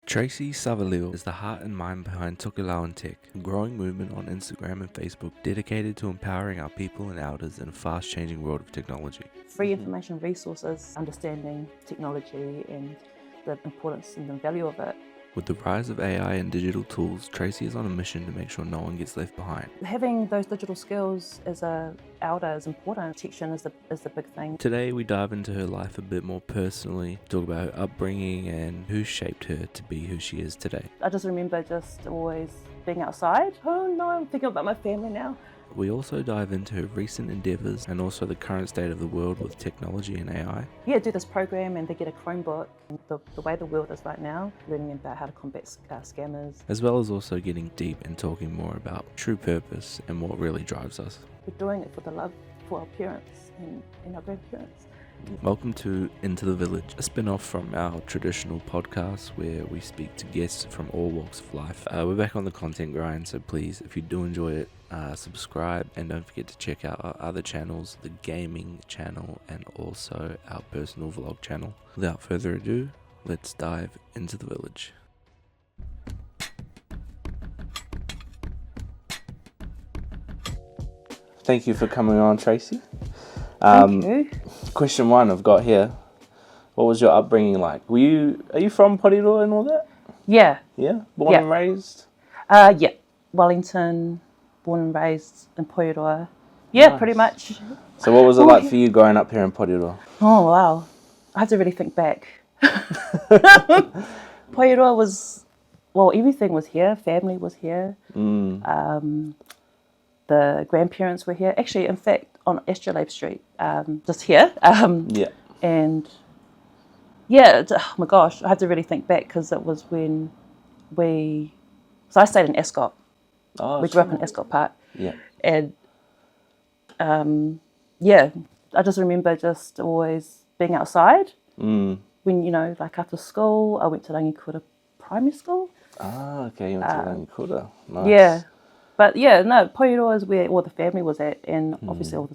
Tracey Savelio is the heart and mind behind Tokelauan Tech, a growing movement on Instagram and Facebook dedicated to empowering our people and elders in a fast-changing world of technology. Free information resources, understanding technology and the importance and the value of it. With the rise of AI and digital tools, Tracey is on a mission to make sure no one gets left behind. Having those digital skills as an elder is important. Protection is the big thing. Today we dive into her life a bit more personally, talk about her upbringing and who shaped her to be who she is today. I just remember just always being outside. Oh no, I'm thinking about my family now. We also dive into her recent endeavours and also the current state of the world with technology and AI. Yeah, do this program and they get a Chromebook. The way the world is right now, learning about how to combat scammers. As well as also getting deep and talking more about true purpose and what really drives us. We're doing it for the love for our parents and our grandparents. Welcome to Into the Village, a spin-off from our traditional podcast where we speak to guests from all walks of life. We're back on the content grind, so please, if you do enjoy it, subscribe and don't forget to check out our other channels, the gaming channel and also our personal vlog channel. Without further ado, let's dive into the village. Thank you for coming on, Tracey. Thank you. Question one I've got here. What was your upbringing like? Are you from Porirua and all that? Yeah. Yeah? Born and raised? Yeah. Wellington, born and raised in Porirua. Yeah, Nice. Pretty much. So what was it like for you growing up here in Porirua? Oh, wow. I have to really think back. Porirua was, everything was here. Family was here. The grandparents were here. Actually, in fact, on Astrolabe Street, just here. Yeah. And yeah, oh my gosh, I have to really think back because it was when so I stayed in Ascot. Oh, We grew up in Ascot Park. Yeah. And yeah, I just remember just always being outside. When, like after school, I went to Rangikura Primary School. Ah, okay, you went to Rangikura. Nice. Yeah. But yeah, no, Porirua is where all the family was at, and obviously most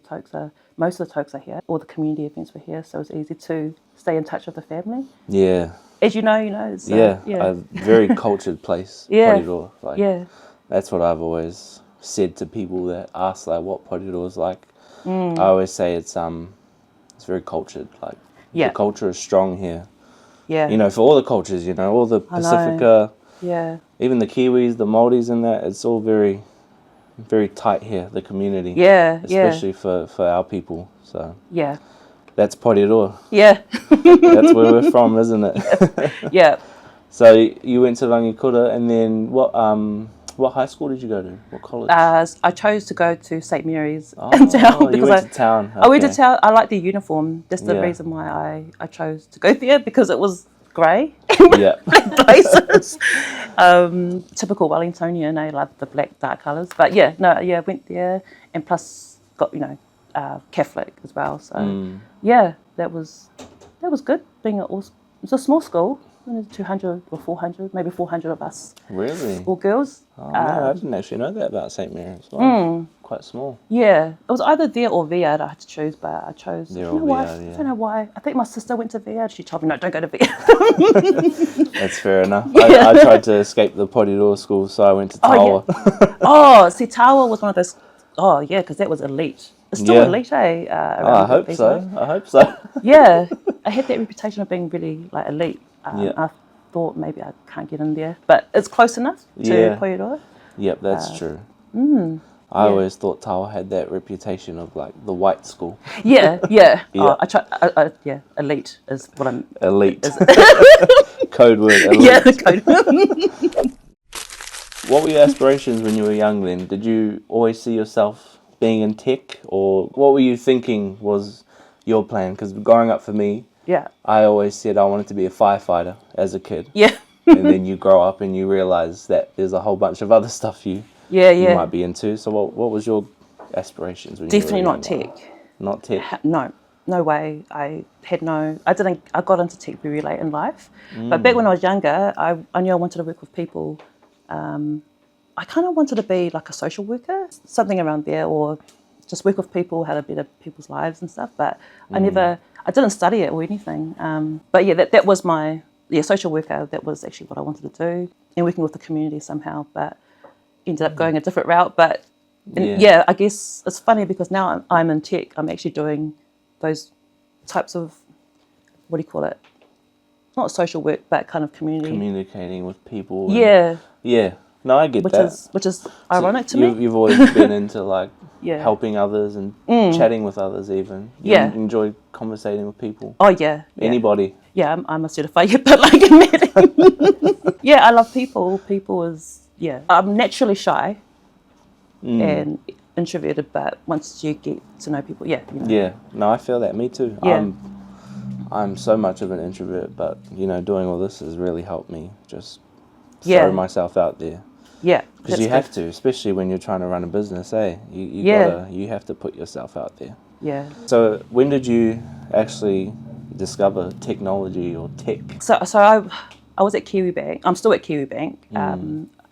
of the tokes are here. All the community events were here, so it was easy to stay in touch with the family. Yeah. As you know, it's a very cultured place, Yeah. Porirua. That's what I've always said to people that ask what Porirua is like. I always say it's very cultured. The culture is strong here. Yeah. For all the cultures, all the Pacifica, even the Kiwis, the Māoris and that, it's all very, very tight here, the community. Yeah, especially for our people. So yeah. That's Porirua. Yeah. That's where we're from, isn't it? Yeah. So you went to Rangikura, and then what high school did you go to? What college? I chose to go to St. Mary's You in town because went to town. Okay. I went to town. I like the uniform. That's the reason why I chose to go there, because it was grey. Yeah. Places. Typical Wellingtonian. I love the black dark colours. But I went there, and plus got Catholic as well. So that was good. It was a small school. 200 or 400, maybe 400 of us. Really? All girls. Oh, no, I didn't actually know that about St. Mary's. Well, quite small. Yeah, it was either there or Viard. I had to choose, but I chose. There I or don't know why. I think my sister went to Viard. She told me, no, don't go to Viard. That's fair enough. I tried to escape the Porirua school, so I went to Tawa. See, Tawa was one of those. Oh, yeah, because that was elite. It's still elite, eh? I hope so. Yeah, I had that reputation of being really elite. I thought maybe I can't get in there, but it's close enough to Porirua. Yep, that's true. I always thought Tawa had that reputation of the white school. Yeah. Oh, I try. Elite is what I'm. Elite. Code word. Elite. Yeah, code word. What were your aspirations when you were young then? Did you always see yourself being in tech, or what were you thinking was your plan? Because growing up for me, I always said I wanted to be a firefighter as a kid. Yeah. And then you grow up and you realise that there's a whole bunch of other stuff you might be into. So what was your aspirations when Definitely you were not young? tech. Not tech? No way. I got into tech very late in life. But back when I was younger, I knew I wanted to work with people. I kind of wanted to be like a social worker, something around there, or just work with people, how to better people's lives and stuff. But I didn't study it or anything. But yeah, that was my social worker. That was actually what I wanted to do, and working with the community somehow, but ended up going a different route. But I guess it's funny because now I'm in tech. I'm actually doing those types of, what do you call it? Not social work, but kind of community. Communicating with people. Yeah. Yeah. No, I get that. Which is ironic to me. You've always been into like helping others and chatting with others even. You enjoy conversating with people. Oh, yeah. Anybody. Yeah, I'm a certified but like a medic. Yeah, I love people. People is, I'm naturally shy and introverted, but once you get to know people, you know. Yeah, no, I feel that. Me too. Yeah. I'm so much of an introvert, but, you know, doing all this has really helped me just throw myself out there. Yeah. Because you have to, especially when you're trying to run a business, eh? You have to put yourself out there. Yeah. So when did you actually discover technology or tech? So I was at Kiwi Bank. I'm still at Kiwi Bank.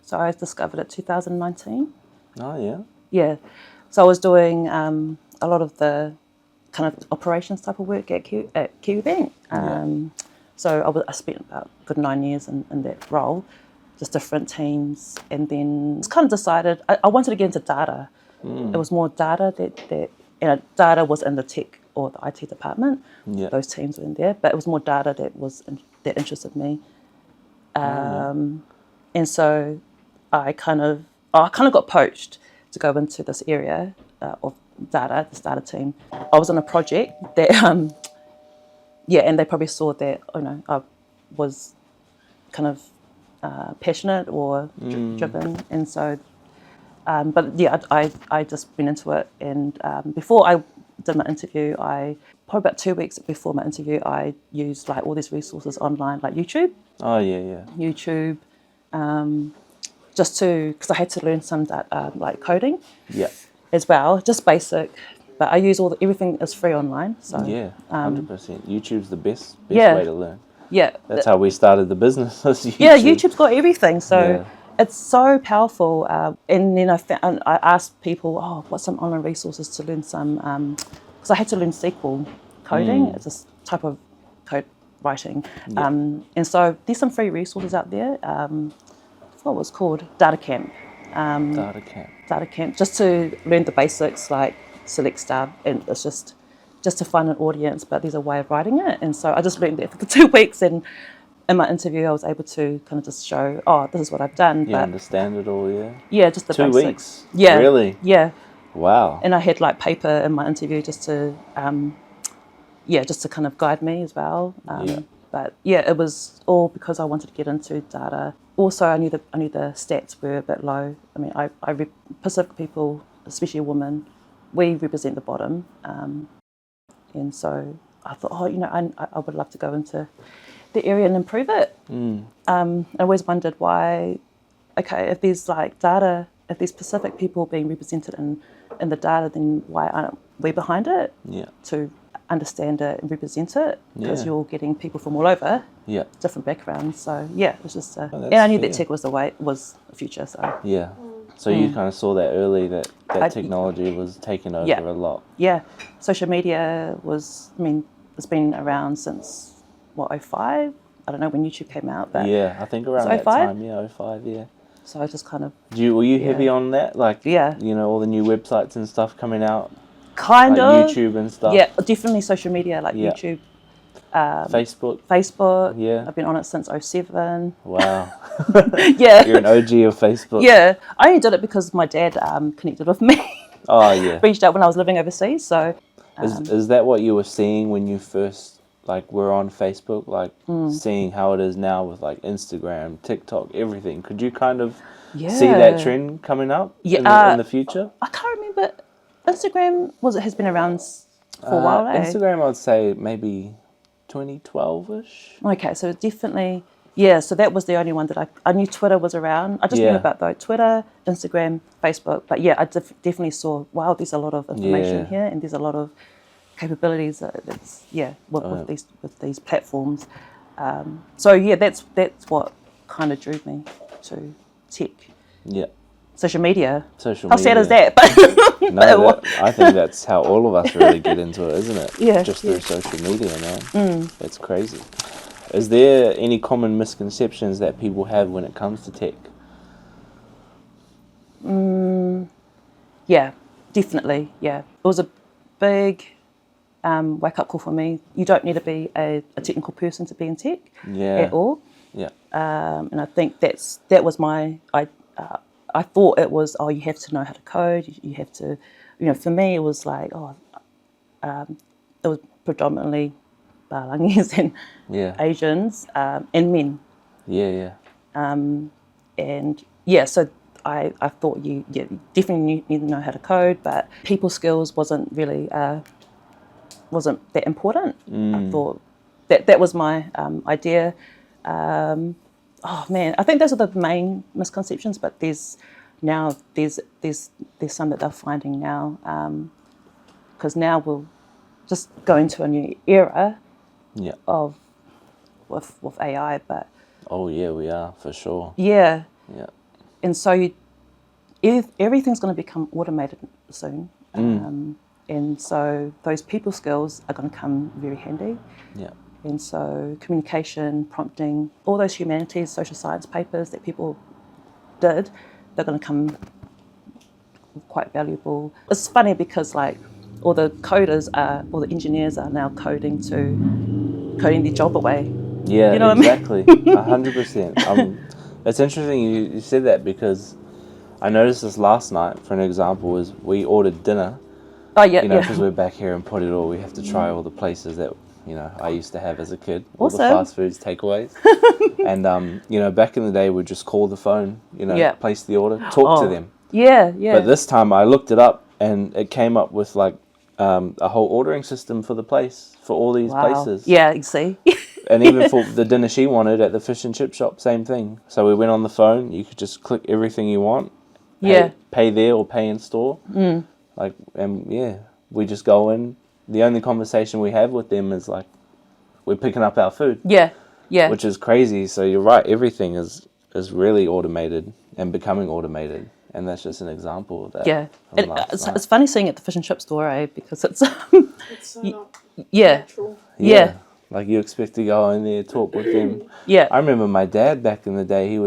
So I discovered it 2019. Oh, yeah? Yeah. So I was doing a lot of the kind of operations type of work at Kiwi Bank. So I spent about a good 9 years in that role, just different teams, and then kind of decided I wanted to get into data. It was more data data was in the tech or the IT department. Those teams were in there, but it was more data that interested me. And so I kind of got poached to go into this area of data, this data team. I was on a project that, and they probably saw that, you know, I was kind of passionate or driven, and so, but yeah, I just went into it, and before I did my interview, probably about 2 weeks before my interview, I used like all these resources online, like YouTube. Oh, yeah. YouTube, just because I had to learn some like coding. Yeah. As well, just basic, but I use everything is free online. So 100%. YouTube's the best way to learn. Yeah, that's how we started the business. YouTube. Yeah, YouTube's got everything, so it's so powerful. And then I asked people, what's some online resources to learn some? Because I had to learn SQL coding. It's a type of code writing, and so there's some free resources out there. What was called Data Camp. Data Camp, just to learn the basics like select star, and it's just to find an audience, but there's a way of writing it. And so I just learned that for 2 weeks, and in my interview I was able to kind of just show, this is what I've done. You understand it all, Yeah, just the 2 basics. Weeks? Yeah. Really? Yeah. Wow. And I had like paper in my interview just to kind of guide me as well. But it was all because I wanted to get into data. Also, I knew the stats were a bit low. I mean, Pacific people, especially women, we represent the bottom, and so I thought, I would love to go into the area and improve it. I always wondered why. Okay, if there's like data, if there's Pacific people being represented in the data, then why aren't we behind it? Yeah. To understand it and represent it, because you're getting people from all over, different backgrounds. So it was just, and I knew that tech was the future. So so you kind of saw that early that technology was taking over a lot. Yeah, social media was. I mean, it's been around since 05. I don't know when YouTube came out, but I think around that time. 05. Yeah. So I just kind of. Were you heavy on that? Like, all the new websites and stuff coming out. Kind of YouTube and stuff. Yeah, definitely social media like YouTube, Facebook. Yeah, I've been on it since 07. Wow. Yeah, you're an OG of Facebook. Yeah, I only did it because my dad connected with me. Oh yeah. Reached out when I was living overseas. So is that what you were seeing when you first were on Facebook, seeing how it is now with Instagram, TikTok, everything? Could you kind of see that trend coming up in the future? I can't remember. Instagram has been around for a while. Instagram, I'd say maybe 2012-ish. Okay, so definitely, so that was the only one that I knew. Twitter was around. I just knew about Twitter, Instagram, Facebook. But I definitely saw, wow, there's a lot of information here, and there's a lot of capabilities with these platforms. That's what kind of drew me to tech. Yeah. Social media. How sad is that? I think that's how all of us really get into it, isn't it? Yeah. Just through social media, man. It's crazy. Is there any common misconceptions that people have when it comes to tech? Yeah, definitely. Yeah, it was a big wake-up call for me. You don't need to be a technical person to be in tech at all. Yeah. And I think that was my. I thought it was, you have to know how to code. You have to, for me it was like, it was predominantly Balangis and Asians and men. Yeah. And so I thought you definitely need to know how to code, but people skills wasn't really wasn't that important. I thought that was my idea. Oh man, I think those are the main misconceptions, but there's some that they're finding now, because now we'll just go into a new era of with AI, but oh yeah, we are for sure. Yeah. Yeah. And so everything's going to become automated soon. And so those people skills are going to come very handy. Yeah. And so communication, prompting, all those humanities, social science papers that people did, they're going to come quite valuable. It's funny because all the engineers are now coding the job away. Yeah, you know exactly. What I mean? 100%. It's interesting you said that because I noticed this last night, for an example, is we ordered dinner. Oh, yeah, Because we're back here in Porirua, we have to try all the places that, I used to have as a kid. All the fast foods, takeaways. And, back in the day, we'd just call the phone, place the order, talk to them. Yeah. But this time I looked it up and it came up with a whole ordering system for the place, for all these places. Yeah, you see. And even for the dinner she wanted at the fish and chip shop, same thing. So we went on the phone, you could just click everything you want. Pay there or pay in store. We just go in. The only conversation we have with them is we're picking up our food. Yeah. Which is crazy. So you're right, everything is really automated and becoming automated. And that's just an example of that. Yeah. It's funny seeing it at the fish and chip store, because it's so not natural. Yeah. Like you expect to go in there, talk with them. Yeah. I remember my dad back in the day,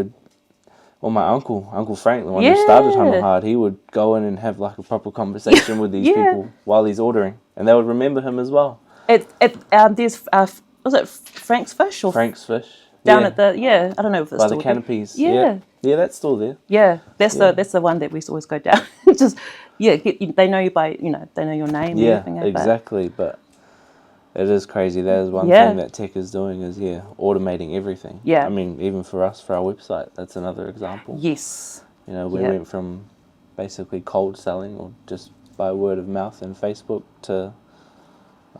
my Uncle Frank, the one who started Hunter Hard, he would go in and have a proper conversation with these people while he's ordering. And they would remember him as well. There's, was it Frank's Fish? Frank's Fish. Down at the, I don't know if it's by still the canopies. Yeah, that's still there. Yeah, that's the one that we used to always go down. Just, they know you by, they know your name and everything. Exactly, but it is crazy. That is one thing that tech is doing is, automating everything. Yeah. I mean, even for us, for our website, that's another example. Yes. We went from basically cold selling or just by word of mouth and Facebook to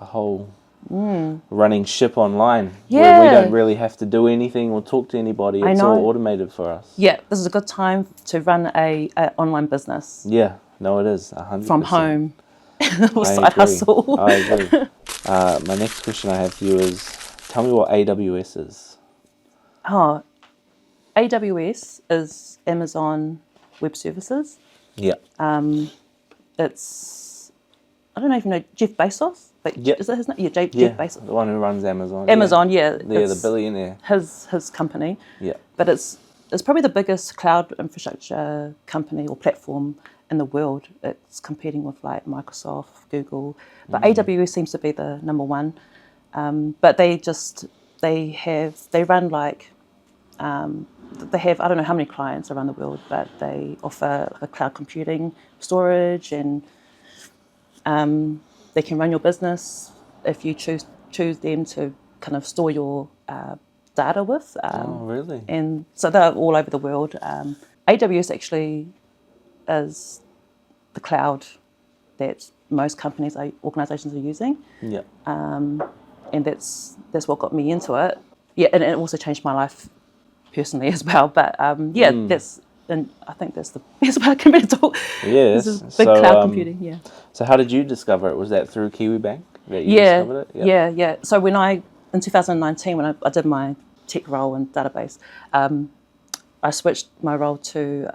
a whole running ship online where we don't really have to do anything or talk to anybody. It's all automated for us. Yeah, this is a good time to run a online business. Yeah, no, it is 100%. From home. Side hustle. I agree. My next question I have for you is, tell me what AWS is. Oh, AWS is Amazon Web Services. Yeah. It's, I don't know if you know Jeff Bezos, but is that his name? Yeah, Jeff Bezos. The one who runs Amazon. Amazon, the billionaire. His company. Yeah. But it's probably the biggest cloud infrastructure company or platform in the world. It's competing with Microsoft, Google, but AWS seems to be the number one. But they run they have, I don't know how many clients around the world, but they offer a cloud computing, storage, and they can run your business if you choose them to kind of store your data with. Oh, really? And so they're all over the world. AWS actually is the cloud that most organizations are using. Yeah. And that's what got me into it. Yeah, and it also changed my life personally as well. But and I think that's the best way I can really talk. Yeah. This is big cloud computing. Yeah. So how did you discover it? Was that through KiwiBank that you discovered it? Yeah. So in 2019, when I did my tech role in database, I switched my role to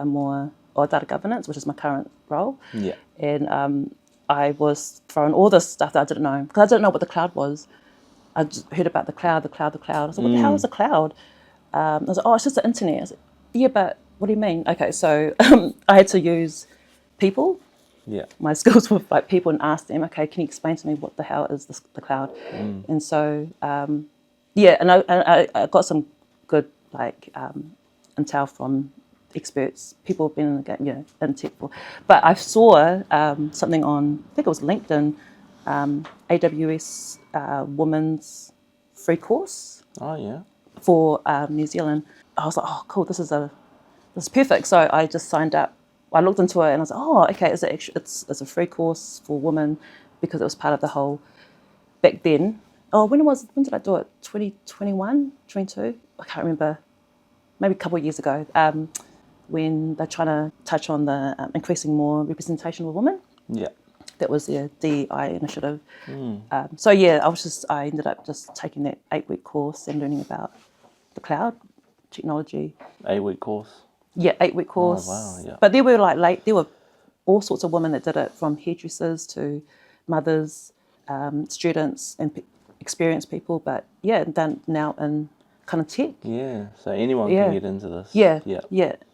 data governance, which is my current role. Yeah. And I was throwing all this stuff that I didn't know, because I didn't know what the cloud was. I just heard about the cloud. I said, what the hell is a cloud? I was like, oh, it's just the internet. I said, yeah, but what do you mean? Okay, so I had to use people. Yeah. My skills with like people and ask them, okay, can you explain to me what the hell is the cloud? And so, yeah, and I got some good like intel from experts, people who've been in tech for. But I saw something on, I think it was LinkedIn, AWS Women's free course. Oh yeah. For New Zealand. I was like, oh, cool, this is perfect. So I just signed up. I looked into it and I was like, oh, okay, it's a free course for women because it was part of the whole back then. Oh, when did I do it? 2021, 22? I can't remember. Maybe a couple of years ago, when they're trying to touch on the increasing more representation of women. Yeah. That was their DEI initiative. So yeah, I ended up just taking that 8-week course and learning about the cloud technology. 8-week course. Yeah, 8-week course. Oh wow, yeah. But there were all sorts of women that did it, from hairdressers to mothers, students, and experienced people. But yeah, done now in kind of tech. Yeah, so anyone can get into this. Yeah,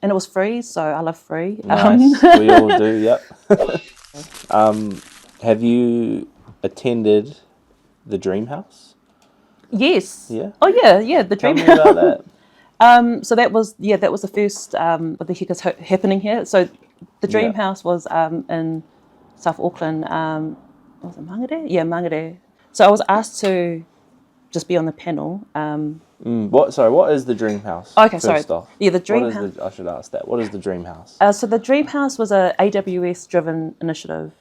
and it was free, so I love free. Nice. We all do. Yep. Have you attended the Dream House? Yes. Yeah. Oh yeah, the Tell Dream me about that. So that was the first what the heck is happening here. So the Dream House was in South Auckland. Was it Mangere? Yeah, Mangere. So I was asked to just be on the panel. What is the Dream House? Okay, first off? Yeah, the Dream House. I should ask that. What is the Dream House? So the Dream House was a AWS-driven initiative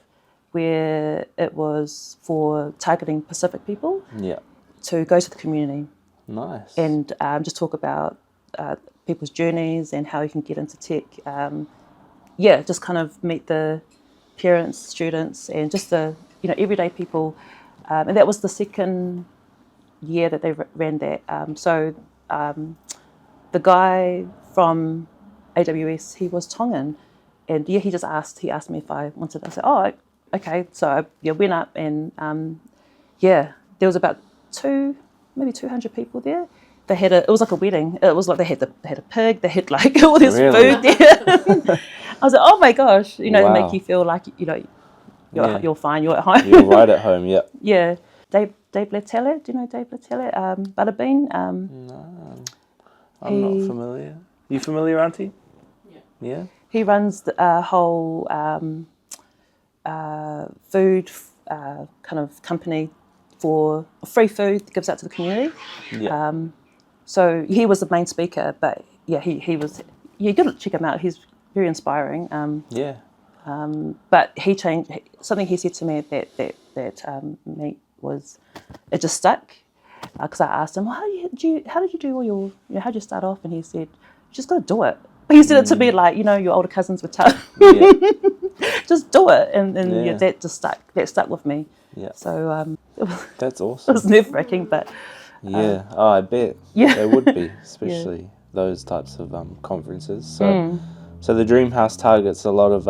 where it was for targeting Pacific people. Yeah. To go to the community. Nice. And just talk about people's journeys and how you can get into tech. Just kind of meet the parents, students, and just the everyday people. And that was the second year that they ran that. The guy from AWS, he was Tongan, and he asked me if I wanted. I said, oh, okay. So I went up, and there was about maybe 200 people there. They had it was like a wedding. It was like they had a pig. They had like all this food there. I was like, oh my gosh, to make you feel like you're fine. You're at home. You're right at home. Yeah. Yeah. Dave Latelle, do you know Dave Latelle? Butterbean. No, I'm not familiar. You familiar, Auntie? Yeah. Yeah. He runs the whole food kind of company for free food that gives out to the community. Yeah. So he was the main speaker, but he was. You got to check him out. He's very inspiring. But he changed something he said to me that meet was it just stuck because I asked him, well, how did you do all your how did you start off? And he said, you just got to do it. He said it to me like your older cousins would tell just do it, and that just stuck with me. Yeah. So that's awesome. It was nerve-wracking, but I bet. Yeah, it would be, especially those types of conferences. So the Dream House targets a lot of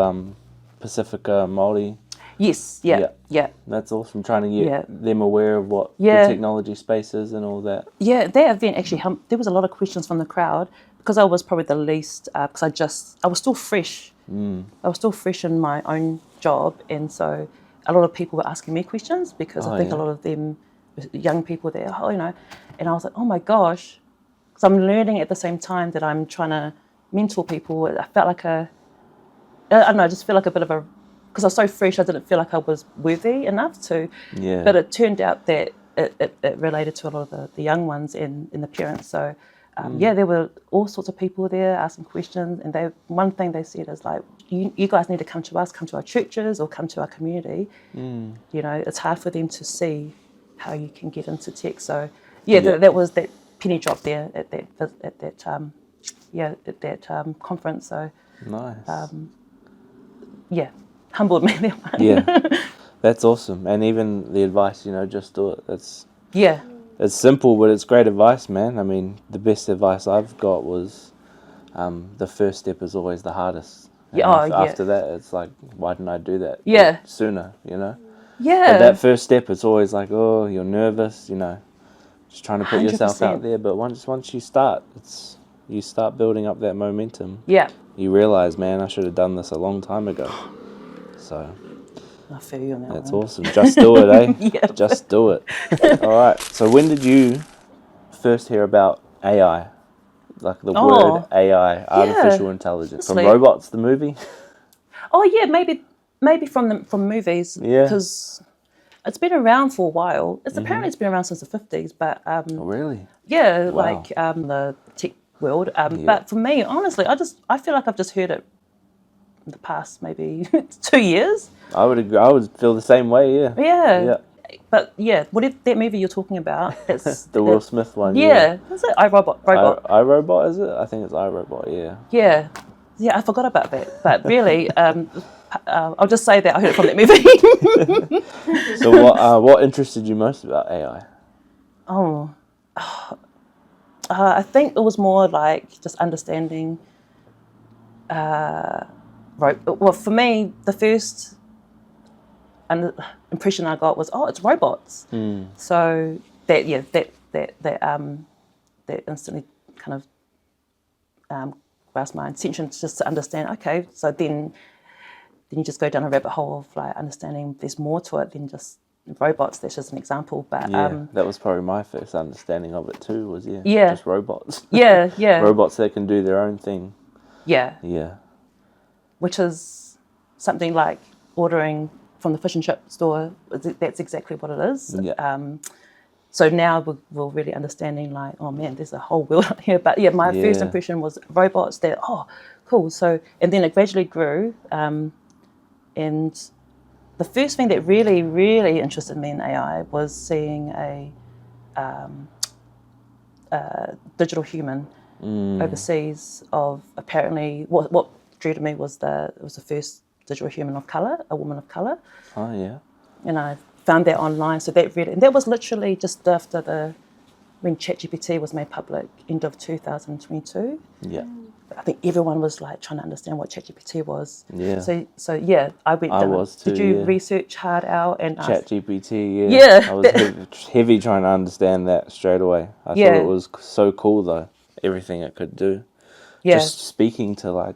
Pacifica Māori. Yes. Yeah. That's awesome. Trying to get them aware of what the technology space is and all that. Yeah, that event actually there was a lot of questions from the crowd because I was probably the least because I was still fresh. I was still fresh in my own job, and so a lot of people were asking me questions because I think a lot of them were young people there. And I was like, oh my gosh, because I'm learning at the same time that I'm trying to mentor people. I felt like I don't know, I just feel like a bit of a, because I was so fresh, I didn't feel like I was worthy enough to. Yeah. But it turned out that it related to a lot of the young ones and the parents. So there were all sorts of people there asking questions, and one thing they said is like, you guys need to come to us, come to our churches or come to our community. It's hard for them to see how you can get into tech. So that was that penny drop there at that conference. So nice. Humbled me there. Yeah, that's awesome. And even the advice, just do it. It's simple, but it's great advice, man. I mean, the best advice I've got was the first step is always the hardest. And after that, it's like, why didn't I do that sooner, Yeah. But that first step, it's always like, oh, you're nervous, just trying to put yourself 100%. out there. But once you start, you start building up that momentum. Yeah. You realise, man, I should have done this a long time ago. So I feel you on that that's one. awesome. Just do it, eh? Yeah. Just do it. All right. So when did you first hear about AI? Like the word AI, artificial intelligence. From Robots, the movie? Oh yeah, maybe from movies. Yeah. Because it's been around for a while. Apparently it's been around since the 50s, but Oh, really? yeah, Wow. like the tech world. But for me, honestly, I feel like I've just heard it in the past maybe 2 years. I would agree. I would feel the same way. Yeah. Yeah. But yeah, whatever that movie you're talking about, it's The Will Smith one. Yeah. Is it iRobot? iRobot, is it? I think it's iRobot. Yeah. Yeah. Yeah, I forgot about that. But really, I'll just say that I heard it from that movie. So what interested you most about AI? I think it was more like just understanding. Well, for me, the first impression I got was, it's robots. So that instantly kind of grasped my attention, just to understand. Okay, so then you just go down a rabbit hole of like understanding there's more to it than just robots. That's just an example, but that was probably my first understanding of it too. Was just robots. Yeah. Robots that can do their own thing. Yeah. Which is something like ordering from the fish and chip store. That's exactly what it is. So now we're really understanding like, oh man, there's a whole world out here. But yeah, my first impression was robots that, cool. So, and then it gradually grew. And the first thing that really, really interested me in AI was seeing a digital human overseas of apparently, what drew to me was it was the first digital human of colour, a woman of colour. Oh, yeah. And I found that online. So that was literally just after when ChatGPT was made public, end of 2022. Yeah. I think everyone was like trying to understand what ChatGPT was. Yeah. So yeah, I went down. I was too. Did you research hard out and ChatGPT? Yeah. I was heavy trying to understand that straight away. I thought it was so cool though. Everything it could do. Yeah. Just speaking to like,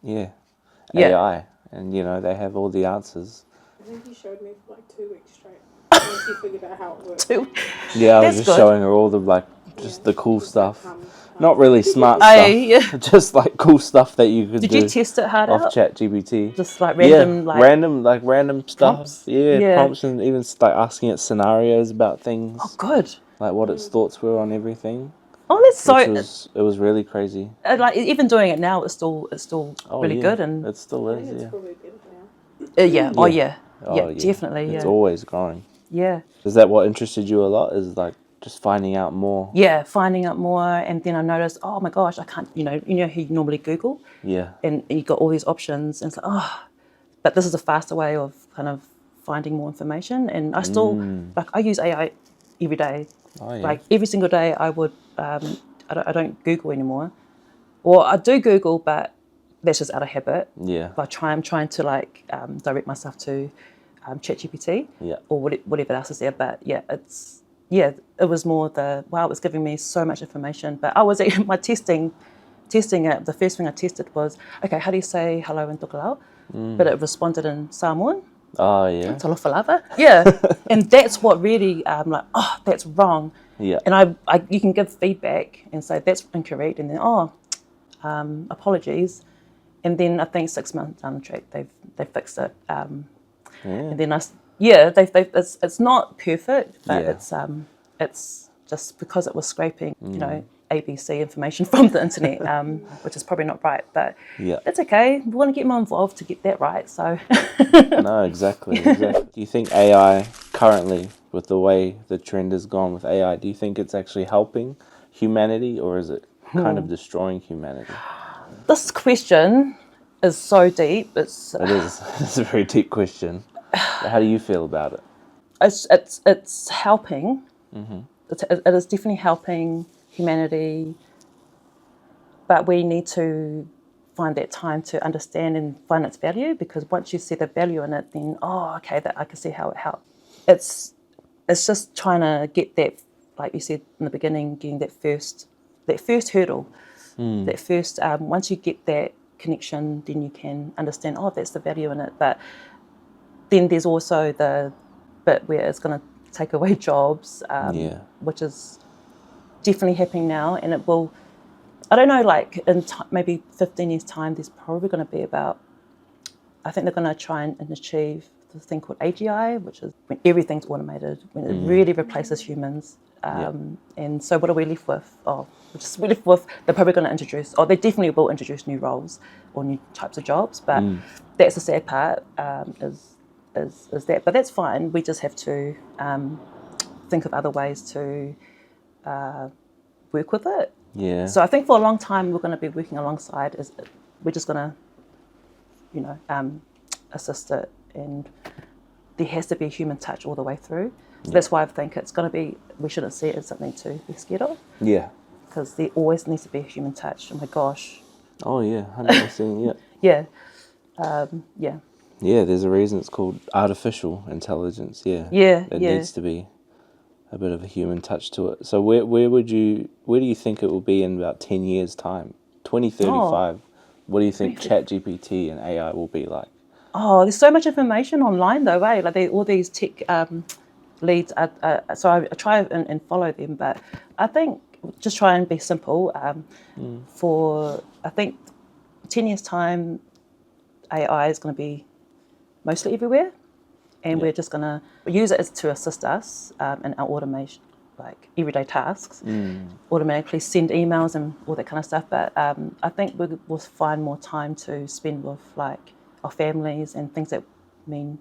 AI, and they have all the answers. I think you showed me for like 2 weeks straight. Once you figured out how it worked. Yeah, I was just showing her all the just the cool stuff. Not really smart stuff. Just like cool stuff that you could do. Did you test it hard off out? ChatGPT? Just like random random stuff. Prompts? Yeah, prompts, and even like asking it scenarios about things. Oh, good. Like what its thoughts were on everything. Oh, that's so. It was really crazy. Like even doing it now, it's still really good, and it still is. It's probably better now. Yeah. Oh yeah. Definitely. It's always growing. Yeah. Is that what interested you a lot? Is like just finding out more? Yeah, finding out more, and then I noticed, oh my gosh, I can't. You know how you normally Google. Yeah. And you got all these options, and it's like, but this is a faster way of kind of finding more information, and I still I use AI every day. Oh, yeah. Like every single day, I would. I don't Google anymore, or I do Google, but that's just out of habit. Yeah. But I'm trying to like direct myself to ChatGPT. Yeah. Or whatever else is there. But yeah, it was more it was giving me so much information. But I was my testing it. The first thing I tested was, okay, how do you say hello in Tokelau? But it responded in Samoan. Oh yeah. Talofalava. Yeah. And that's what really like, that's wrong. Yeah. And I you can give feedback and say that's incorrect, and then apologies, and then I think 6 months down the track they fixed it. And then it's not perfect, but it's just because it was scraping, ABC information from the internet, which is probably not right, but it's okay. We want to get more involved to get that right. So no, exactly. Do you think AI currently, with the way the trend has gone with AI, do you think it's actually helping humanity, or is it kind of destroying humanity? This question is so deep. It is. It's a very deep question. How do you feel about it? It's helping. Mm-hmm. It is definitely helping humanity, but we need to find that time to understand and find its value, because once you see the value in it, then okay, that I can see how it helps. It's just trying to get that like you said in the beginning, getting that first hurdle, that first, once you get that connection, then you can understand, oh, that's the value in it. But then there's also the bit where it's going to take away jobs, which is definitely happening now, and it will, I don't know, like in maybe 15 years time, there's probably going to be about, I think they're going to try and achieve this thing called AGI, which is when everything's automated, when it really replaces humans. And so what are we left with? We're left with, they're probably going to introduce, they definitely will introduce new roles or new types of jobs, but that's the sad part, is that. But that's fine. We just have to think of other ways to work with it. Yeah. So I think for a long time we're going to be working alongside. We're just going to, assist it, and there has to be a human touch all the way through. So that's why I think it's going to be. We shouldn't see it as something to be scared of. Yeah. Because there always needs to be a human touch. Oh my gosh. Oh yeah, 100%. Yeah. Yeah, there's a reason it's called artificial intelligence. Yeah. It needs to be a bit of a human touch to it. So where do you think it will be in about 10 years' time? 2035. What do you think ChatGPT and AI will be like? Oh, there's so much information online though, eh? Like all these tech leads. So I try and follow them, but I think just try and be simple. For I think 10 years' time, AI is going to be mostly everywhere, and we're just going to use it as to assist us in our automation, like everyday tasks, automatically send emails and all that kind of stuff. But I think we'll find more time to spend with like our families and things that mean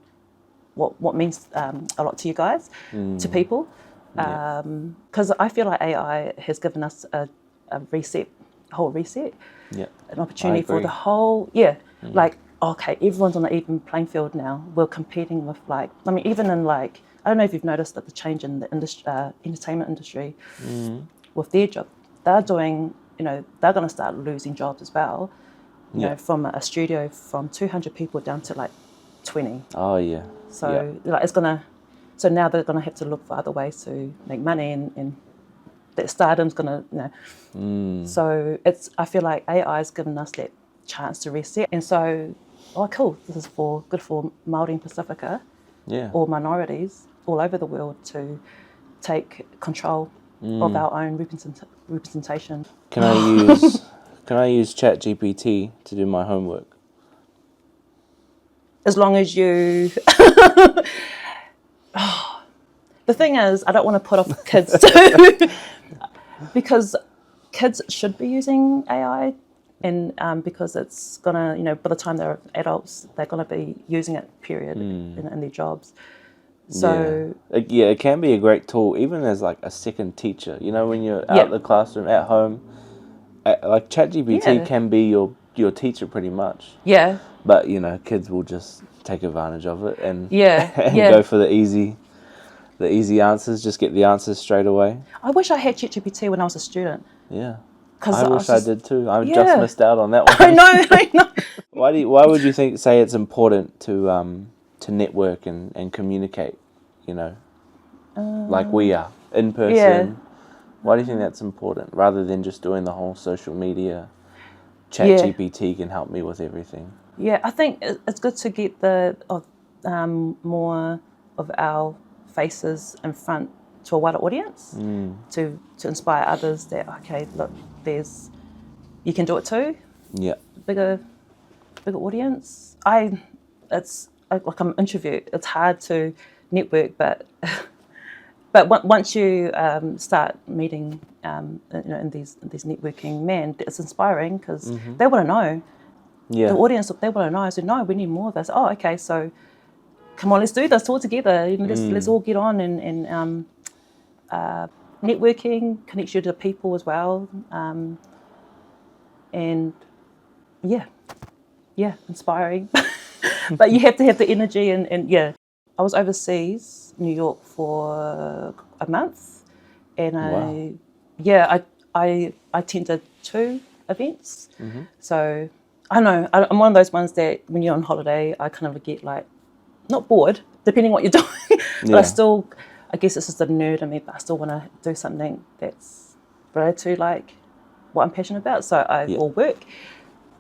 what means a lot to you guys, to people. Because I feel like AI has given us a whole reset, an opportunity for the whole, like, okay, everyone's on an even playing field now. We're competing with even in I don't know if you've noticed that the change in the entertainment industry with their job, they're doing, they're going to start losing jobs as well. You know, from a studio from 200 people down to 20. Oh yeah. So it's gonna. So now they're gonna have to look for other ways to make money, and that stardom's gonna, So I feel like AI's given us that chance to reset, and so, cool. This is good for Māori and Pacifica, or minorities all over the world to take control of our own representation. Can I use ChatGPT to do my homework? As long as you... The thing is, I don't want to put off kids too, because kids should be using AI, and because it's going to, by the time they're adults, they're going to be using it, period, in their jobs. So it can be a great tool, even as a second teacher. When you're out of the classroom, at home, ChatGPT can be your teacher pretty much. Yeah. But kids will just take advantage of it and go for the easy answers. Just get the answers straight away. I wish I had ChatGPT when I was a student. Yeah. I wish I did too. I just missed out on that one. I know. Why would you say it's important to network and communicate? Like we are in person. Yeah. Why do you think that's important, rather than just doing the whole social media? ChatGPT can help me with everything. Yeah, I think it's good to get more of our faces in front to a wider audience, to inspire others that, okay, look, you can do it too. Yeah. Bigger audience. I'm an introvert. It's hard to network, but once you start meeting, in these networking, it's inspiring, because they want to know. Yeah. The audience, they want to know. I said, no, we need more of this. Oh, okay, so come on, let's do this all together. Let's all get on, and networking connects you to people as well, and inspiring. But you have to have the energy, and I was overseas, New York, for a month, and I attended 2 events. So I know I'm one of those ones that when you're on holiday, I kind of get not bored, depending what you're doing, but I still I guess this is the nerd in me, but I still want to do something that's related to like what I'm passionate about. So I will work.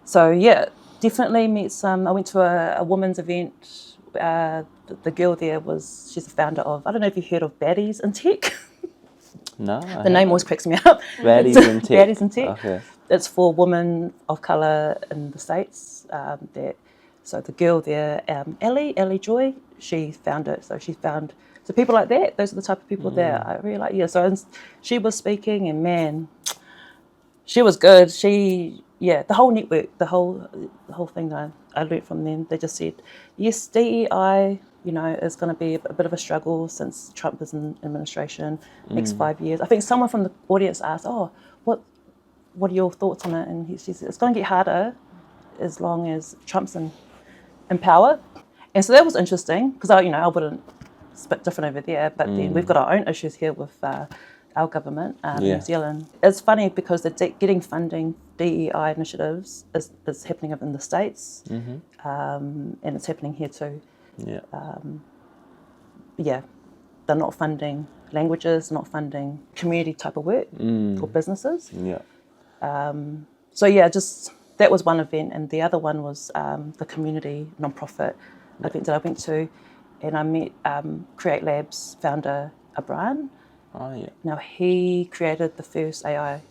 So yeah, definitely met some. I went to a women's event. The girl there she's the founder of, I don't know if you've heard of Baddies in Tech. No. The name always cracks me up. Baddies in Tech. Baddies in Tech. Okay. It's for women of colour in the States. So the girl there, Ellie Joy, she found it. So people like that. Those are the type of people that I really like. Yeah. So she was speaking, and man, she was good. The whole network, the whole thing that I learnt from them. They just said, yes, DEI, is going to be a bit of a struggle since Trump is in administration next 5 years. I think someone from the audience asked, "Oh, what are your thoughts on it?" And she said, "It's going to get harder as long as Trump's in power." And so that was interesting because I wouldn't. It's a bit different over there, but then we've got our own issues here with our government in New Zealand. It's funny because getting funding DEI initiatives is happening in the States, and it's happening here too. They're not funding languages, not funding community type of work for businesses. Just that was one event, and the other one was the community non-profit event that I went to, and I met Create Labs founder Brian. Oh yeah. Now he created the first AI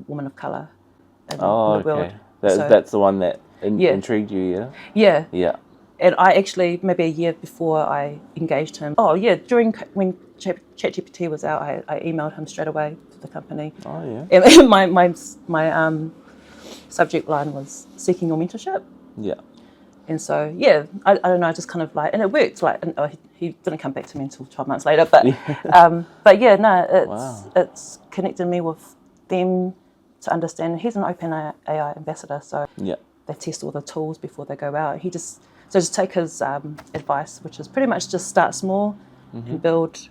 woman of colour in the world. That's the one that intrigued you, yeah? Yeah. Yeah. And I actually, maybe a year before I engaged him, when ChatGPT was out, I emailed him straight away to the company. Oh yeah. And my subject line was seeking your mentorship. Yeah. And so, I don't know, just kind of like, and it worked. Like, and he didn't come back to me until 12 months later. But, it's connected me with them to understand. He's an open AI ambassador, so they test all the tools before they go out. Just take his advice, which is pretty much just start small and build,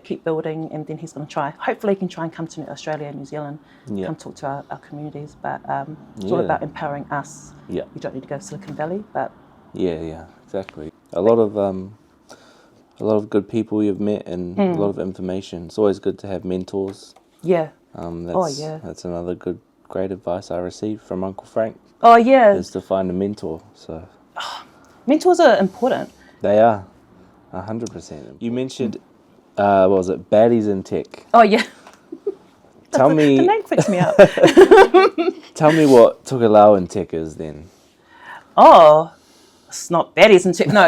keep building, and then he's going to try. Hopefully, he can try and come to Australia and New Zealand, come talk to our communities. But it's all about empowering us. Yeah, you don't need to go to Silicon Valley, but exactly. A lot of good people you've met, and a lot of information. It's always good to have mentors. Yeah. That's another great advice I received from Uncle Frank. Oh yeah. Is to find a mentor. So mentors are important. They are, 100%. You mentioned, what was it, Baddies in Tech? Oh yeah. Tell me. The name freaks me out. Tell me what Tokelau in Tech is then. Oh, it's not Baddies in Tech. No.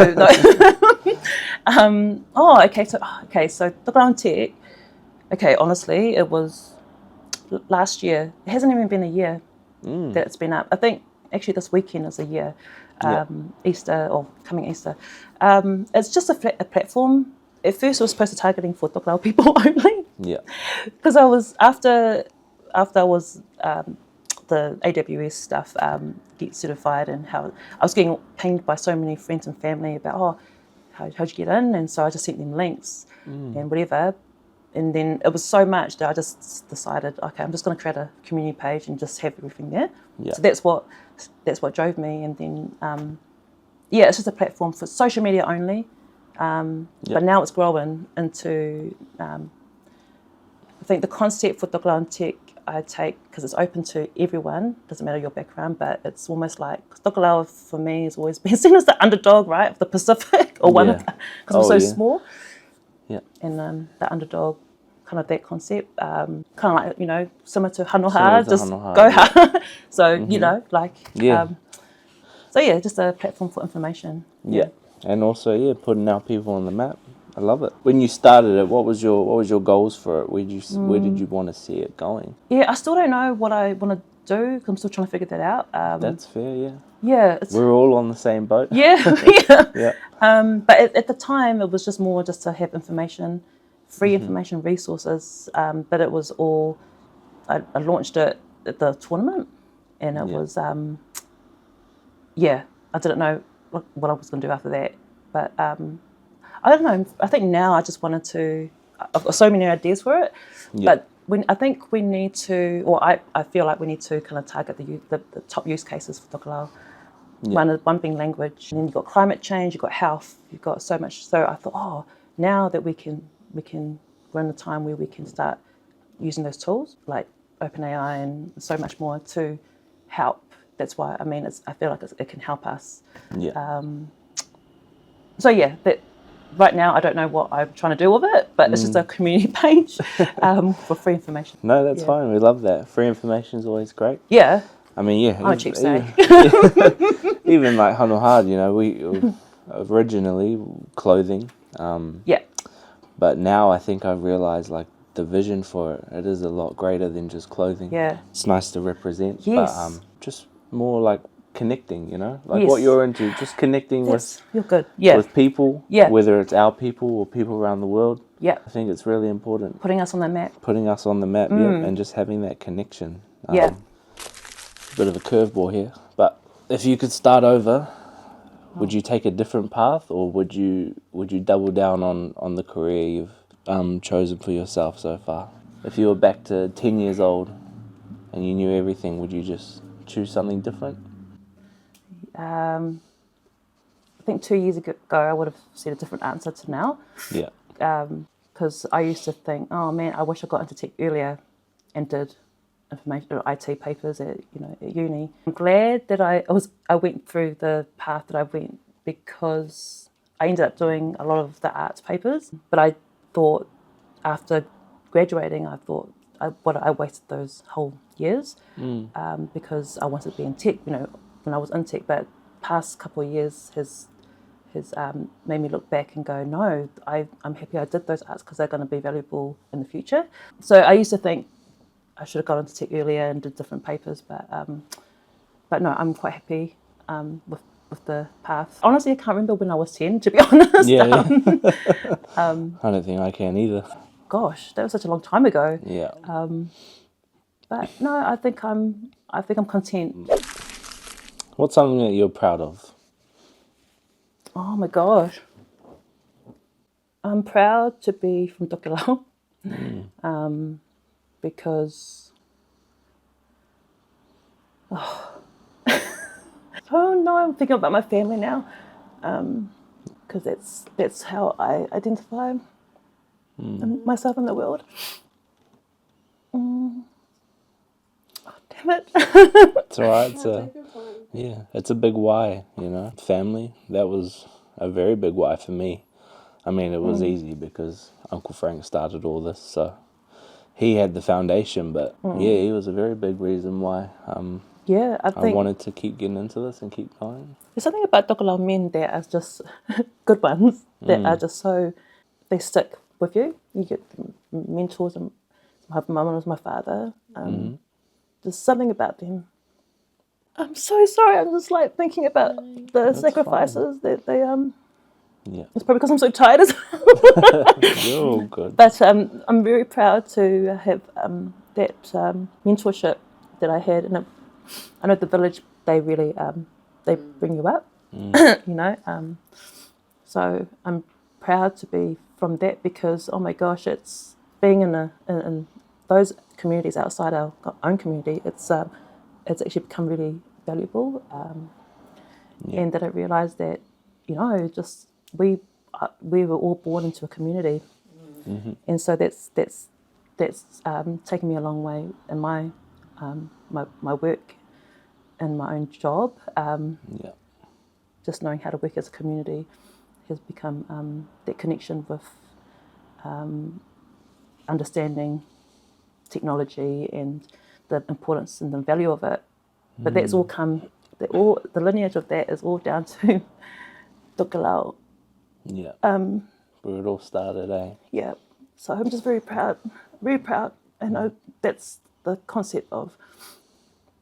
So Tokelau in Tech. Okay, honestly, it was last year. It hasn't even been a year that it's been up. I think actually this weekend is a year. Easter or coming Easter. It's just a platform. At first, it was supposed to targeting for Tokelau people only. Yeah. Because I was after I was the AWS stuff get certified, and how I was getting pinged by so many friends and family about how'd you get in, and so I just sent them links and whatever. And then it was so much that I just decided, okay, I'm just going to create a community page and just have everything there. Yeah. So that's what drove me. And then, it's just a platform for social media only. But now it's growing into, I think the concept for Tokelau in Tech I take, because it's open to everyone, doesn't matter your background, but it's almost like, Tokelau for me has always been seen as the underdog, right, of the Pacific, or one of the, because we're so small. Yeah. And the underdog, kind of that concept, kind of like, similar to Hanoha, just go hard. So, just a platform for information. Yeah. And also, putting our people on the map. I love it. When you started it, what was your goals for it? Where did you want to see it going? Yeah, I still don't know what I want to do, because I'm still trying to figure that out. That's fair, yeah. Yeah. We're all on the same boat. Yeah, yeah. But at the time, it was just more just to have information, free information resources. But it was all, I launched it at the tournament, and it was, I didn't know what I was going to do after that. But I don't know. I think now I just wanted to, I've got so many ideas for it, but I think we need to, or I feel like we need to kind of target the top use cases for Tokelau. One being language, and then you've got climate change, you've got health, you've got so much. So I thought, now that we're in a time where we can start using those tools like OpenAI and so much more to help. That's why, I mean, I feel like it can help us. Yeah. So yeah, that right now I don't know what I'm trying to do with it, but it's just a community page for free information. No, that's fine. We love that. Free information is always great. Yeah. I mean, yeah. I'm a cheapskate. Even like Hanohard, you know, we originally clothing. Yeah. But now I think I've realised like the vision for it is a lot greater than just clothing. Yeah. It's nice to represent, Yes. but just more like connecting, you know, like Yes. what you're into, just connecting You're good. Yeah. with people, Yeah. whether it's our people or people around the world. Yeah. I think it's really important. Putting us on the map. Putting us on the map, yeah, and just having that connection. Yeah. Bit of a curveball here, but if you could start over, would you take a different path, or would you double down on the career you've chosen for yourself so far? If you were back to 10 years old and you knew everything, would you just choose something different? I think 2 years ago I would have said a different answer to now. Yeah. Because I used to think, oh man, I wish I got into tech earlier and did information or IT papers at uni. I'm glad that I went through the path that I went, because I ended up doing a lot of the arts papers. But I thought after graduating, I wasted those whole years because I wanted to be in tech. When I was in tech, but past couple of years has made me look back and go, no, I'm happy I did those arts because they're going to be valuable in the future. So I used to think I should have got into tech earlier and did different papers, but no, I'm quite happy with the path. Honestly, I can't remember when I was 10, to be honest. Yeah. I don't think I can either. Gosh, that was such a long time ago. Yeah. But no, I think I'm content. What's something that you're proud of? Oh my gosh. I'm proud to be from Tokelau. Because oh no, I'm thinking about my family now, because that's how I identify myself in the world. Oh, damn it. It's all right. It's a big why, family. That was a very big why for me. I mean, it was easy because Uncle Frank started all this, so he had the foundation, but he was a very big reason why I wanted to keep getting into this and keep going. There's something about Tokelau men that are just good ones, that are just they stick with you. You get mentors, and my mum was my father. There's something about them. I'm so sorry, I'm just like thinking about the sacrifices that they It's probably because I'm so tired as well. You're all good. But I'm very proud to have that mentorship that I had. And I know the village, they really, they bring you up, So I'm proud to be from that, because, oh my gosh, it's being in those communities outside our own community, it's actually become really valuable. And that I realised that, just we were all born into a community, and so that's taken me a long way in my my work and my own job. Just knowing how to work as a community has become that connection with understanding technology and the importance and the value of it. But that's all the lineage of that is all down to Tokelau. Yeah. Where it all started, eh? Yeah. So I'm just very proud. And that's the concept of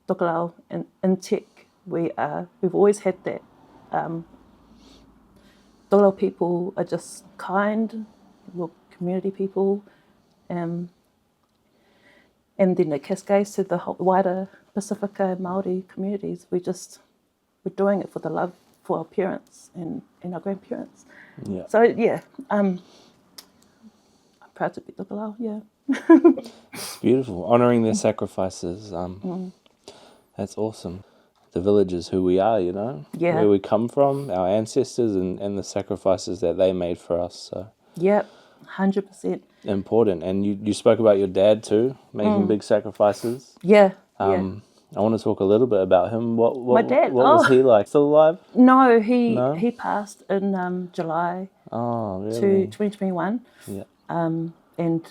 Tokelau. And in tech, we've always had that. Tokelau people are just kind, we're community people. And then it cascades to the whole wider Pacifica and Māori communities. We're doing it for the love for our parents and our grandparents. Yeah. So I'm proud to be Tokelau, yeah. It's beautiful. Honouring their sacrifices. That's awesome. The village is who we are, Yeah. where we come from, our ancestors and the sacrifices that they made for us. So Yep, 100%. Important. And you spoke about your dad too, making big sacrifices. Yeah. I want to talk a little bit about him. What My dad, what was he like? Still alive? No, No? he passed in July Oh, really? 2021. Yeah. And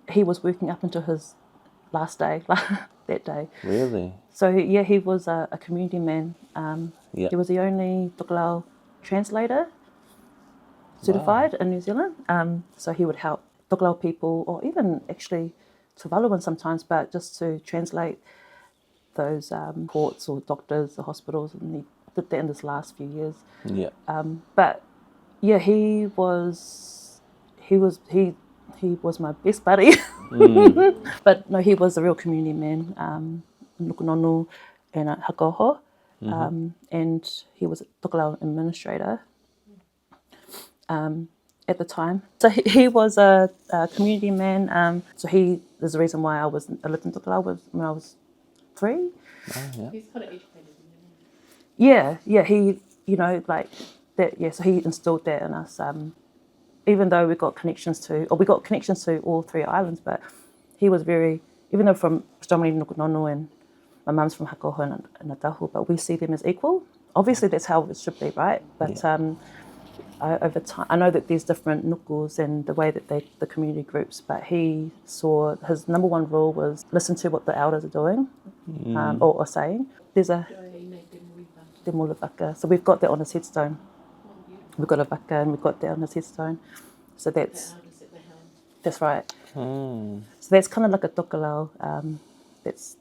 he was working up until his last day, that day. Really? So, yeah, he was a community man. Yeah. He was the only Tukalau translator certified in New Zealand. So he would help Tukalau people, or even actually Tuvaluan sometimes, but just to translate those courts or doctors or hospitals, and he did that in his last few years. Yeah. But yeah, he was my best buddy. But no, he was a real community man, nukunonu and hakoho, and he was a Tokelau administrator at the time. So he was a community man. So he is the reason why I lived in Tokelau when I was 3. Oh, yeah. He's kind of educated. Yeah, he, like that. Yeah, so he instilled that in us. Even though we got connections to all 3 islands, but he was very, even though from predominantly Nukunonu and my mum's from Hakoho and Atahu, but we see them as equal. Obviously, that's how it should be, right? But over time, I know that there's different nukus and the way that the community groups, but he saw his number 1 rule was listen to what the elders are doing or saying. There's a Te Mula Vaka. So we've got that on his headstone. We've got a vaka and we've got that on his headstone. So that's right. So that's kind of like a tokelau. That's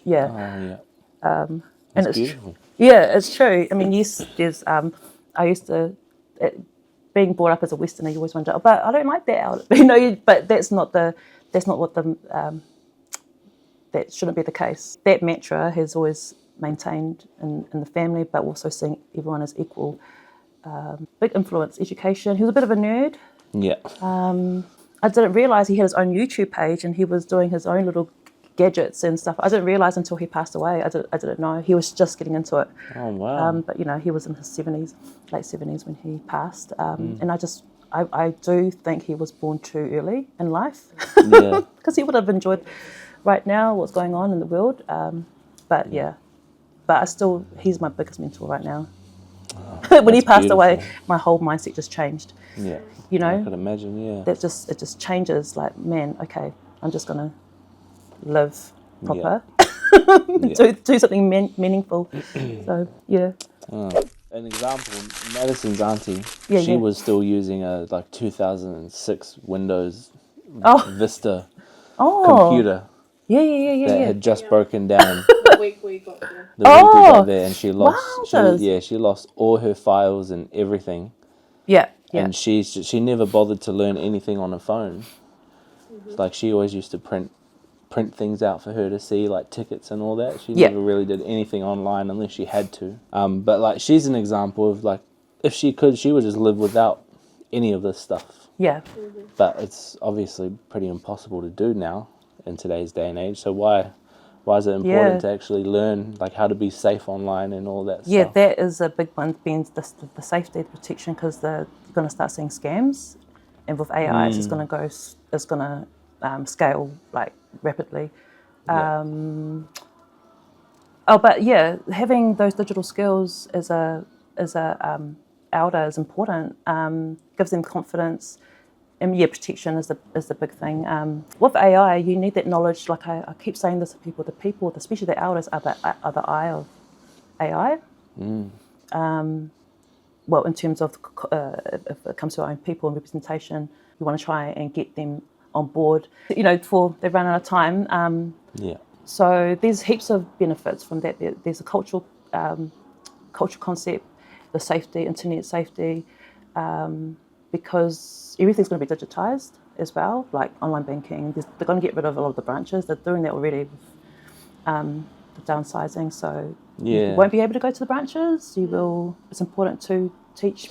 yeah. Oh, yeah. And That's it's beautiful. Yeah, it's true. I mean, yes, there's. I used to, being brought up as a Westerner, you always wonder, oh, but I don't like that out. But that's not what that shouldn't be the case. That mantra has always maintained in the family, but also seeing everyone as equal. Big influence, education. He was a bit of a nerd. Yeah. I didn't realise he had his own YouTube page and he was doing his own little gadgets and stuff. I didn't realise until he passed away. I didn't know. He was just getting into it. Oh, wow. But, he was in his 70s, late 70s when he passed. And I do think he was born too early in life. Yeah. Because he would have enjoyed right now what's going on in the world. But he's my biggest mentor right now. When he passed away, my whole mindset just changed. Yeah. I could imagine, yeah. It just changes. Like, man, okay, I'm just gonna live proper, do something meaningful. So yeah. An example, Madison's auntie, she was still using a 2006 Windows Vista computer. Yeah. That had just broken down. The week we got there. The week we got there, and she lost. She lost all her files and everything. Yeah. And she never bothered to learn anything on her phone. Like, she always used to print things out for her to see, like tickets and all that. She never really did anything online unless she had to. But she's an example of if she could, she would just live without any of this stuff. Yeah. But it's obviously pretty impossible to do now in today's day and age. So why is it important to actually learn how to be safe online and all that stuff? Yeah, that is a big one, being the safety, the protection, because they're going to start seeing scams, and with AI, it's going to scale rapidly. But yeah, having those digital skills as a elder is important. Gives them confidence. And protection is the big thing. With AI, you need that knowledge. Like I keep saying this to people, especially the elders, are the eye of AI. Well, in terms of if it comes to our own people and representation, you want to try and get them on board. Before they run out of time. So there's heaps of benefits from that. There's a cultural concept, the safety, internet safety. Because everything's going to be digitised as well, like online banking. They're going to get rid of a lot of the branches. They're doing that already with the downsizing. So you won't be able to go to the branches. It's important to teach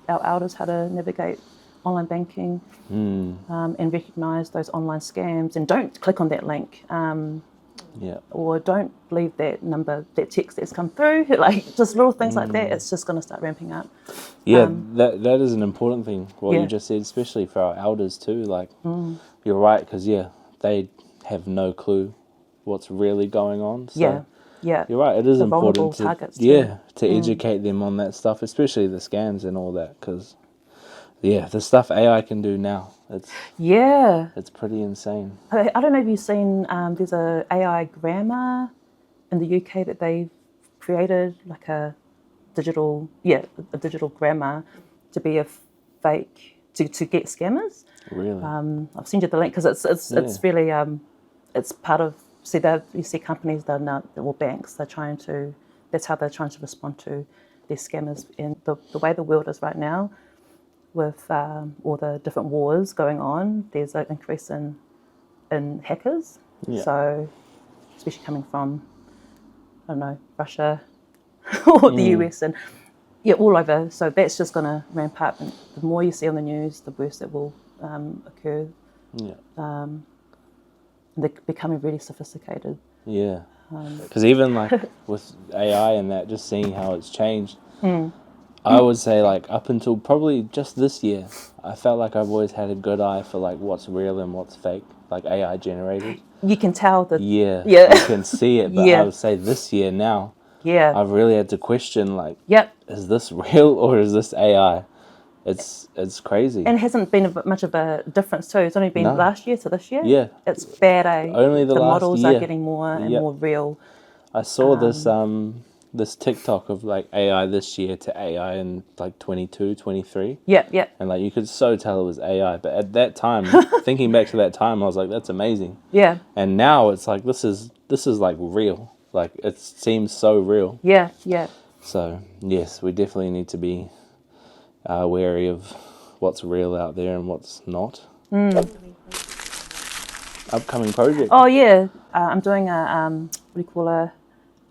our elders how to navigate online banking and recognise those online scams. And don't click on that link. Yeah. Or don't believe that text that's come through. Like just little things like that. It's just going to start ramping up. Yeah, that is an important thing, what Yeah. you just said, especially for our elders too. Like, you're right, because, they have no clue what's really going on. So Yeah. you're right, it is The vulnerable important to, targets too. to educate them on that stuff, especially the scams and all that, because, the stuff AI can do now, it's pretty insane. I don't know if you've seen, there's a AI grammar in the UK that they've created, like a digital grammar to be a fake, to get scammers. Really? I've sent you the link because it's really, it's part of, you see companies that are now, or banks, that's how they're trying to respond to these scammers. And the way the world is right now, with all the different wars going on, there's an increase in hackers. Yeah. So, especially coming from, I don't know, Russia or the US and all over. So that's just going to ramp up. And the more you see on the news, the worse it will occur. Yeah. They're becoming really sophisticated. Yeah. Because even like with AI and that, just seeing how it's changed, I would say like up until probably just this year, I felt like I've always had a good eye for like what's real and what's fake, like AI generated. You can tell that. Yeah. You can see it, but I would say this year now, I've really had to question like, is this real or is this AI? It's crazy. And it hasn't been much of a difference too. It's only been last year to this year. Yeah. It's bad, eh? Only the last models year. are getting more and more real. I saw this TikTok of like AI this year to AI in like 22, 23. Yeah. And like you could so tell it was AI. But at that time, thinking back to that time, I was like, that's amazing. Yeah. And now it's like this is like real. Like it seems so real. Yeah. So yes, we definitely need to be wary of what's real out there and what's not. Upcoming project. Oh yeah, I'm doing a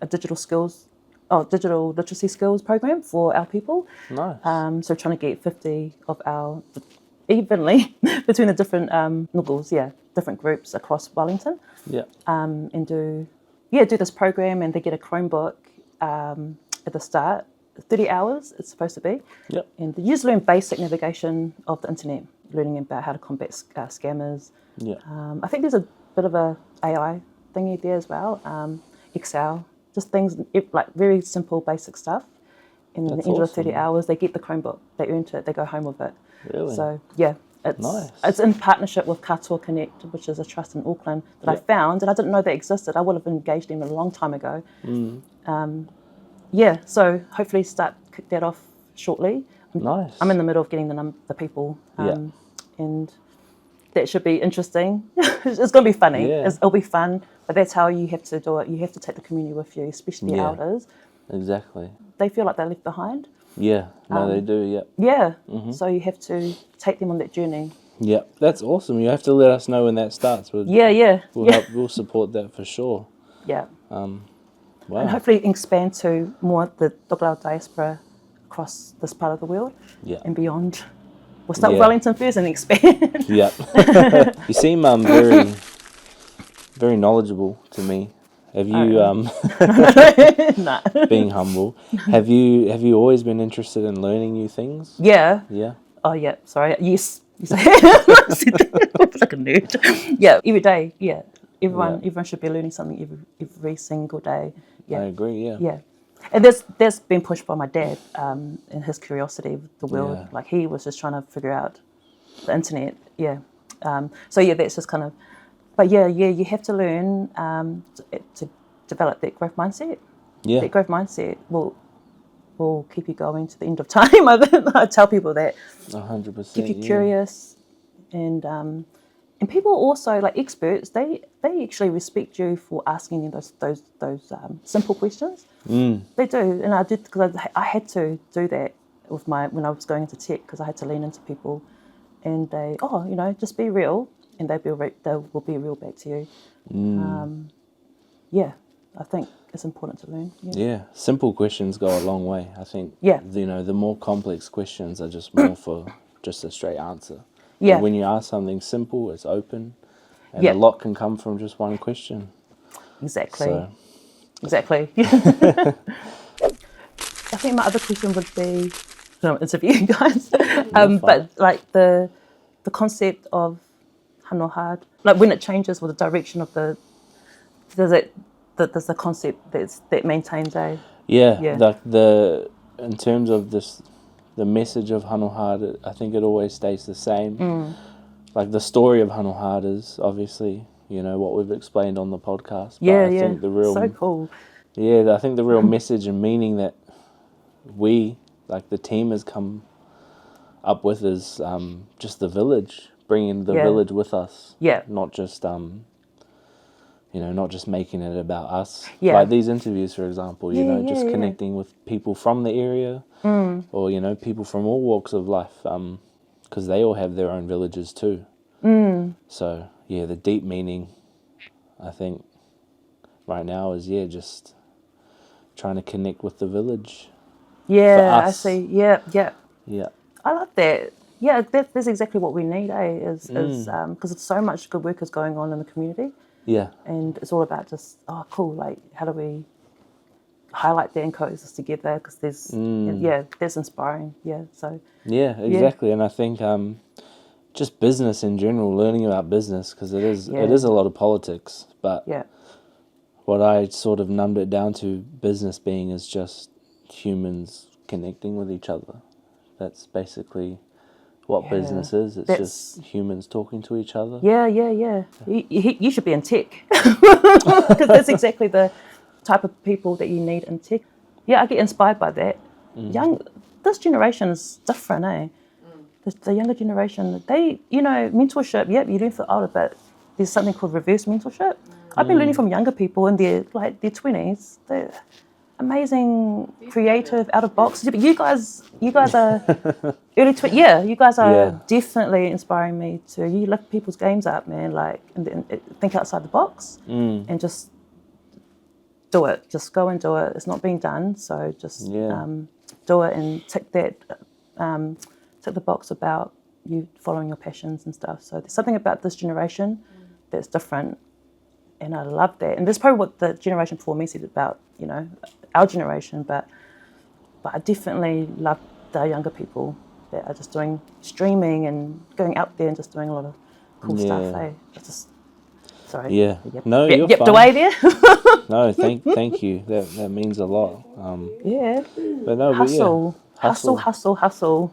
digital literacy skills program for our people. Nice. So trying to get 50 of our evenly between the different different groups across Wellington. Yeah. And do this program, and they get a Chromebook at the start. 30 hours it's supposed to be. Yep. And they just learn basic navigation of the internet, learning about how to combat scammers. Yeah. I think there's a bit of a AI thingy there as well. Excel, just things like very simple, basic stuff. And at the end of the 30 hours, they get the Chromebook, they earned it, they go home with it. Really? So yeah, it's nice. It's in partnership with Katoa Connect, which is a trust in Auckland that I found, and I didn't know they existed. I would have engaged them a long time ago. So hopefully kick that off shortly. Nice. I'm in the middle of getting the people, and that should be interesting. It's going to be funny. Yeah. It'll be fun, but that's how you have to do it. You have to take the community with you, especially the elders. Exactly. They feel like they're left behind. Yeah, no, they do, yeah. Yeah, so you have to take them on that journey. Yeah, that's awesome. You have to let us know when that starts. We'll we'll support that for sure. Yeah. Wow. And hopefully expand to more the Douglas diaspora across this part of the world and beyond. We'll start with Wellington first and expand. Yeah. You seem very, very knowledgeable to me. Have you being humble? Have you always been interested in learning new things? Yeah. Yeah. Oh yeah. Sorry. Yes. Like a nerd. Yeah. Every day. Yeah. Everyone should be learning something every single day. Yeah. I agree. Yeah. Yeah. And that's been pushed by my dad in his curiosity of the world. Yeah. Like he was just trying to figure out the internet. Yeah. That's just kind of. But you have to learn to develop that growth mindset. Yeah. That growth mindset will keep you going to the end of time. I tell people that. 100%. Keep you curious, and people also, like experts, they actually respect you for asking them those simple questions. They do, and I did because I had to do that with when I was going into tech, because I had to lean into people, and they just be real. And they will be real back to you. I think it's important to learn. Yeah, simple questions go a long way. I think. Yeah. The more complex questions are just more for just a straight answer. Yeah. But when you ask something simple, it's open, and a lot can come from just one question. Exactly. So. Exactly. I think my other question would be, no, interview you guys, but like the concept of hanohad, like when it changes or the direction of there's the concept that maintains a like in terms of the message of hanohad, I think it always stays the same. Like the story of hanohad is obviously, you know, what we've explained on the podcast. But I think the real, so cool. Yeah, I think the real message and meaning that we, like the team, has come up with is just the village, bringing the village with us. Yeah. Not just you know, not just making it about us. Yeah. Like these interviews, for example, you know, just connecting with people from the area, or, you know, people from all walks of life, because they all have their own villages too. So, yeah, the deep meaning, I think, right now is, just trying to connect with the village. Yeah, I see. Yeah. Yeah. I love that. Yeah, that's exactly what we need, because there's so much good work is going on in the community. Yeah. And it's all about just, cool, like, how do we highlight that and coexist together? Because there's, that's inspiring. Yeah, so. Yeah, exactly. And I think just business in general, learning about business, because it is a lot of politics. But what I sort of numbed it down to, business being is just humans connecting with each other. That's basically what business is. It's just humans talking to each other. Yeah. You should be in tech, because that's exactly the type of people that you need in tech. Yeah, I get inspired by that. This generation is different, eh? The younger generation, they, you know, mentorship, you learn for older, but there's something called reverse mentorship. I've been learning from younger people in their 20s. They're amazing, creative, out of box. But you guys are early 20s. You guys are definitely inspiring me to. You lift people's games up, man. Like, and think outside the box and just do it. Just go and do it. It's not being done, so just do it and tick the box about you following your passions and stuff. So there's something about this generation that's different, and I love that. And that's probably what the generation before me said about, you know, our generation, but I definitely love the younger people that are just doing streaming and going out there and just doing a lot of cool stuff. It's just, sorry. Yeah. No, you're fine. Away there. No, thank you. That means a lot. But no, hustle.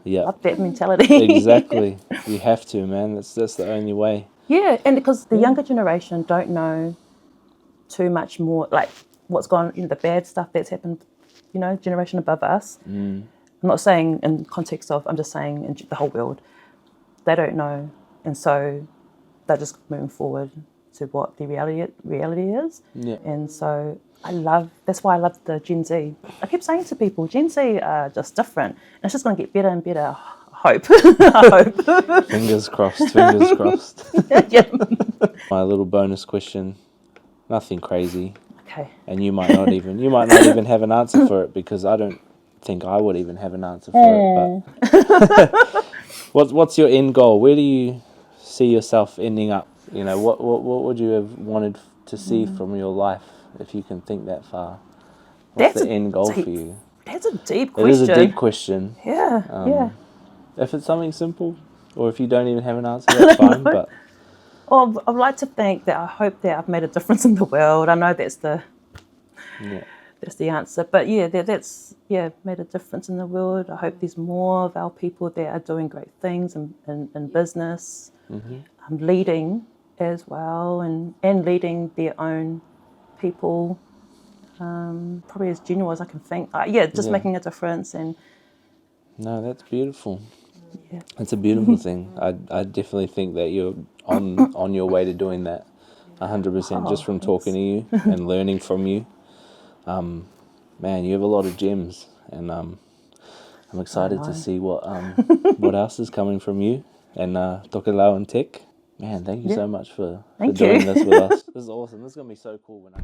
Yeah. Love that mentality. Exactly. You have to, man. That's the only way. Yeah, and because the younger generation don't know too much more, like what's gone, you know, the bad stuff that's happened, you know, generation above us. I'm not saying in context of, I'm just saying in the whole world. They don't know, and so they're just moving forward to what the reality is. Yeah. And so that's why I love the Gen Z. I keep saying to people, Gen Z are just different, and it's just going to get better and better. Hope. Fingers crossed. Yeah. My little bonus question, nothing crazy. Okay. And you might not even have an answer for it, because I don't think I would even have an answer for it. But what's your end goal? Where do you see yourself ending up? You know, what would you have wanted to see from your life, if you can think that far? What's the end goal for you? That's a deep question. It is a deep question. Yeah. If it's something simple, or if you don't even have an answer, that's fine. But well, I'd like to think that I hope that I've made a difference in the world. I know that's the answer. But that's made a difference in the world. I hope there's more of our people that are doing great things in business, leading as well, and leading their own people, probably as genuine as I can think. Making a difference. And no, that's beautiful. Yeah. It's a beautiful thing. I definitely think that you're on your way to doing that 100%, just from talking to you and learning from you. Man, you have a lot of gems, and I'm excited to see what else is coming from you and Tokelau and Tech. Man, thank you so much for doing this with us. This is awesome. This is going to be so cool when I